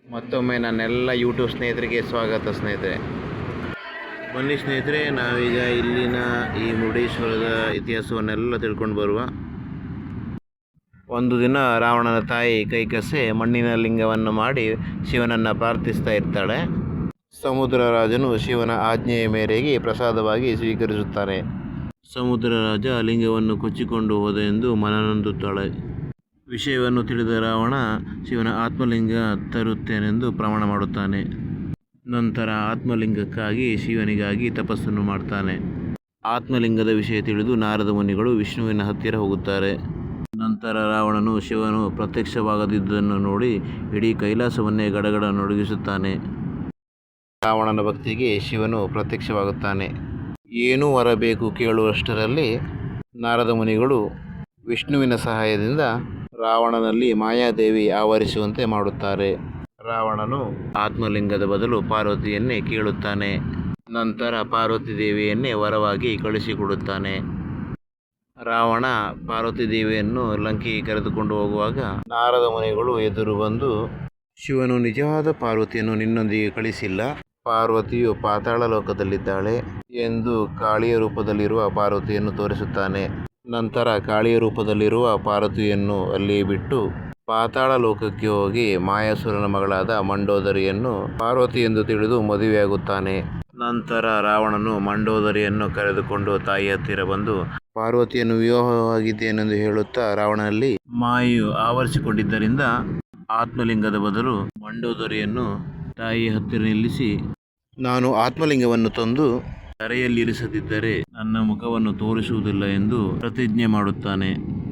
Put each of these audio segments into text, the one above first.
ಮತ್ತೊಮ್ಮೆ ನನ್ನೆಲ್ಲ ಯೂಟ್ಯೂಬ್ ಸ್ನೇಹಿತರಿಗೆ ಸ್ವಾಗತ ಸ್ನೇಹಿತರೆ. ಬನ್ನಿ ಸ್ನೇಹಿತರೆ, ನಾವೀಗ ಇಲ್ಲಿನ ಈ ಮುರುಡೇಶ್ವರದ ಇತಿಹಾಸವನ್ನೆಲ್ಲ ತಿಳ್ಕೊಂಡು ಬರುವ. ಒಂದು ದಿನ ರಾವಣನ ತಾಯಿ ಕೈಕಸೆ ಮಣ್ಣಿನ ಲಿಂಗವನ್ನು ಮಾಡಿ ಶಿವನನ್ನು ಪ್ರಾರ್ಥಿಸ್ತಾ ಇರ್ತಾಳೆ. ಸಮುದ್ರ ರಾಜನು ಶಿವನ ಆಜ್ಞೆಯ ಮೇರೆಗೆ ಪ್ರಸಾದವಾಗಿ ಸ್ವೀಕರಿಸುತ್ತಾನೆ. ಸಮುದ್ರ ರಾಜ ಲಿಂಗವನ್ನು ಕೊಚ್ಚಿಕೊಂಡು ಹೋದ ಎಂದು ಮನನೊಂದುತ್ತಾಳೆ. ವಿಷಯವನ್ನು ತಿಳಿದ ರಾವಣ ಶಿವನ ಆತ್ಮಲಿಂಗ ತರುತ್ತೇನೆಂದು ಪ್ರಮಾಣ ಮಾಡುತ್ತಾನೆ. ನಂತರ ಆತ್ಮಲಿಂಗಕ್ಕಾಗಿ ಶಿವನಿಗಾಗಿ ತಪಸ್ಸನ್ನು ಮಾಡ್ತಾನೆ. ಆತ್ಮಲಿಂಗದ ವಿಷಯ ತಿಳಿದು ನಾರದ ಮುನಿಗಳು ವಿಷ್ಣುವಿನ ಹತ್ತಿರ ಹೋಗುತ್ತಾರೆ. ನಂತರ ರಾವಣನು ಶಿವನು ಪ್ರತ್ಯಕ್ಷವಾಗದಿದ್ದುದನ್ನು ನೋಡಿ ಇಡೀ ಕೈಲಾಸವನ್ನೇ ಗಡಗಡ ನಡುಗಿಸುತ್ತಾನೆ. ರಾವಣನ ಭಕ್ತಿಗೆ ಶಿವನು ಪ್ರತ್ಯಕ್ಷವಾಗುತ್ತಾನೆ. ಏನೂ ವರ ಬೇಕು ಕೇಳುವಷ್ಟರಲ್ಲಿ ನಾರದ ಮುನಿಗಳು ವಿಷ್ಣುವಿನ ಸಹಾಯದಿಂದ ರಾವಣನಲ್ಲಿ ಮಾಯಾದೇವಿ ಆವರಿಸುವಂತೆ ಮಾಡುತ್ತಾರೆ. ರಾವಣನು ಆತ್ಮಲಿಂಗದ ಬದಲು ಪಾರ್ವತಿಯನ್ನೇ ಕೇಳುತ್ತಾನೆ. ನಂತರ ಪಾರ್ವತಿ ದೇವಿಯನ್ನೇ ವರವಾಗಿ ಕಳಿಸಿಕೊಡುತ್ತಾನೆ. ರಾವಣ ಪಾರ್ವತಿ ದೇವಿಯನ್ನು ಲಂಕೆಗೆ ಕರೆದುಕೊಂಡು ಹೋಗುವಾಗ ನಾರದ ಮುನಿಗಳು ಎದುರು ಬಂದು, ಶಿವನು ನಿಜವಾದ ಪಾರ್ವತಿಯನ್ನು ನಿನ್ನೊಂದಿಗೆ ಕಳಿಸಿಲ್ಲ, ಪಾರ್ವತಿಯು ಪಾತಾಳ ಲೋಕದಲ್ಲಿದ್ದಾಳೆ ಎಂದು ಕಾಳಿಯ ರೂಪದಲ್ಲಿರುವ ಪಾರ್ವತಿಯನ್ನು ತೋರಿಸುತ್ತಾನೆ. ನಂತರ ಕಾಳಿಯ ರೂಪದಲ್ಲಿರುವ ಪಾರ್ವತಿಯನ್ನು ಅಲ್ಲಿ ಬಿಟ್ಟು ಪಾತಾಳ ಲೋಕಕ್ಕೆ ಹೋಗಿ ಮಾಯಾಸುರನ ಮಗಳಾದ ಮಂಡೋದರಿಯನ್ನು ಪಾರ್ವತಿ ಎಂದು ತಿಳಿದು ಮದುವೆಯಾಗುತ್ತಾನೆ. ನಂತರ ರಾವಣನು ಮಂಡೋದರಿಯನ್ನು ಕರೆದುಕೊಂಡು ತಾಯಿ ಹತ್ತಿರ ಬಂದು ಪಾರ್ವತಿಯನ್ನು ವಿವಾಹವಾಗಿದ್ದೇನೆಂದು ಹೇಳುತ್ತಾ ರಾವಣನಲ್ಲಿ ಮಾಯೆಯು ಆವರಿಸಿಕೊಂಡಿದ್ದರಿಂದ ಆತ್ಮಲಿಂಗದ ಬದಲು ಮಂಡೋದರಿಯನ್ನು ತಾಯಿಯ ಹತ್ತಿರ ನಿಲ್ಲಿಸಿ, ನಾನು ಆತ್ಮಲಿಂಗವನ್ನು ತಂದು ಧರೆಯಲ್ಲಿರಿಸದಿದ್ದರೆ ನನ್ನ ಮುಖವನ್ನು ತೋರಿಸುವುದಿಲ್ಲ ಎಂದು ಪ್ರತಿಜ್ಞೆ ಮಾಡುತ್ತಾನೆ.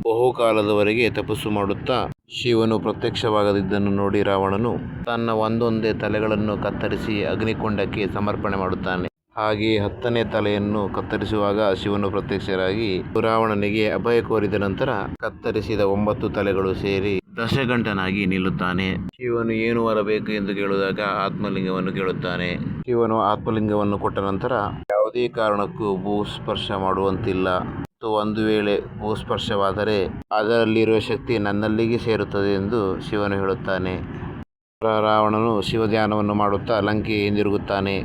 ಬಹುಕಾಲದವರೆಗೆ ತಪಸ್ಸು ಮಾಡುತ್ತಾ ಶಿವನು ಪ್ರತ್ಯಕ್ಷವಾಗದಿದ್ದನ್ನು ನೋಡಿ ರಾವಣನು ತನ್ನ ಒಂದೊಂದೇ ತಲೆಗಳನ್ನು ಕತ್ತರಿಸಿ ಅಗ್ನಿಕುಂಡಕ್ಕೆ ಸಮರ್ಪಣೆ ಮಾಡುತ್ತಾನೆ. ಹಾಗೆಯೇ 10ನೇ ತಲೆಯನ್ನು ಕತ್ತರಿಸುವಾಗ ಶಿವನು ಪ್ರತ್ಯಕ್ಷರಾಗಿ ರಾವಣನಿಗೆ ಅಭಯ ಕೋರಿದ ನಂತರ ಕತ್ತರಿಸಿದ 9 ತಲೆಗಳು ಸೇರಿ ದಶಗಂಟನಾಗಿ ನಿಲ್ಲುತ್ತಾನೆ. ಶಿವನು ಏನು ವರಬೇಕು ಎಂದು ಕೇಳಿದಾಗ ಆತ್ಮಲಿಂಗವನ್ನು ಕೇಳುತ್ತಾನೆ. ಶಿವನು ಆತ್ಮಲಿಂಗವನ್ನು ಕೊಟ್ಟ ನಂತರ ಯಾವುದೇ ಕಾರಣಕ್ಕೂ ಭೂಸ್ಪರ್ಶ ಮಾಡುವಂತಿಲ್ಲ ಮತ್ತು ಒಂದು ವೇಳೆ ಭೂಸ್ಪರ್ಶವಾದರೆ ಅದರಲ್ಲಿರುವ ಶಕ್ತಿ ನನ್ನಲ್ಲಿಗೆ ಸೇರುತ್ತದೆ ಎಂದು ಶಿವನು ಹೇಳುತ್ತಾನೆ. ರಾವಣನು ಶಿವಧ್ಯಾನವನ್ನು ಮಾಡುತ್ತಾ ಲಂಕೆಗೆ ಹಿಂದಿರುಗುತ್ತಾನೆ.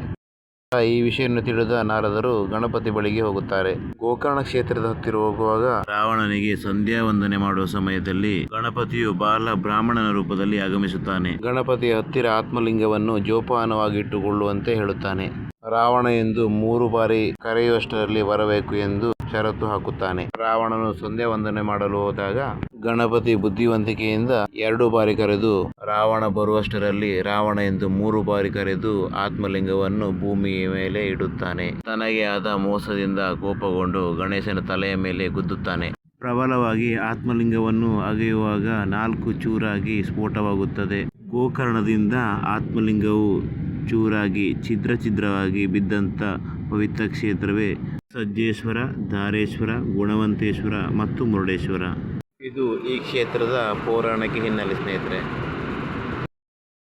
ಈ ವಿಷಯವನ್ನು ತಿಳಿದ ನಾರದರು ಗಣಪತಿ ಬಳಿಗೆ ಹೋಗುತ್ತಾರೆ. ಗೋಕರ್ಣ ಕ್ಷೇತ್ರದ ಹತ್ತಿರ ಹೋಗುವಾಗ ರಾವಣನಿಗೆ ಸಂಧ್ಯಾ ವಂದನೆ ಮಾಡುವ ಸಮಯದಲ್ಲಿ ಗಣಪತಿಯು ಬಾಲ ಬ್ರಾಹ್ಮಣನ ರೂಪದಲ್ಲಿ ಆಗಮಿಸುತ್ತಾನೆ. ಗಣಪತಿಯ ಹತ್ತಿರ ಆತ್ಮಲಿಂಗವನ್ನು ಜೋಪಾನವಾಗಿಟ್ಟುಕೊಳ್ಳುವಂತೆ ಹೇಳುತ್ತಾನೆ. ರಾವಣ ಎಂದು 3 ಬಾರಿ ಕರೆಯುವಷ್ಟರಲ್ಲಿ ಬರಬೇಕು ಎಂದು ಷರತ್ತು ಹಾಕುತ್ತಾನೆ. ರಾವಣನು ಸಂಧ್ಯಾ ವಂದನೆ ಮಾಡಲು ಹೋದಾಗ ಗಣಪತಿ ಬುದ್ಧಿವಂತಿಕೆಯಿಂದ 2 ಬಾರಿ ಕರೆದು ರಾವಣ ಬರುವಷ್ಟರಲ್ಲಿ ರಾವಣ ಎಂದು 3 ಬಾರಿ ಕರೆದು ಆತ್ಮಲಿಂಗವನ್ನು ಭೂಮಿಯ ಮೇಲೆ ಇಡುತ್ತಾನೆ. ತನಗೆ ಆದ ಮೋಸದಿಂದ ಕೋಪಗೊಂಡು ಗಣೇಶನ ತಲೆಯ ಮೇಲೆ ಗುದ್ದುತ್ತಾನೆ. ಪ್ರಬಲವಾಗಿ ಆತ್ಮಲಿಂಗವನ್ನು ಅಗೆಯುವಾಗ 4 ಚೂರಾಗಿ ಸ್ಫೋಟವಾಗುತ್ತದೆ. ಗೋಕರ್ಣದಿಂದ ಆತ್ಮಲಿಂಗವು ಚೂರಾಗಿ ಛಿದ್ರವಾಗಿ ಬಿದ್ದಂಥ ಪವಿತ್ರ ಕ್ಷೇತ್ರವೇ ಸಜ್ಜೇಶ್ವರ, ಧಾರೇಶ್ವರ, ಗುಣವಂತೇಶ್ವರ ಮತ್ತು ಮುರುಡೇಶ್ವರ. ಇದು ಈ ಕ್ಷೇತ್ರದ ಪೌರಾಣಿಕ ಹಿನ್ನೆಲೆ ಸ್ನೇಹಿತರೆ.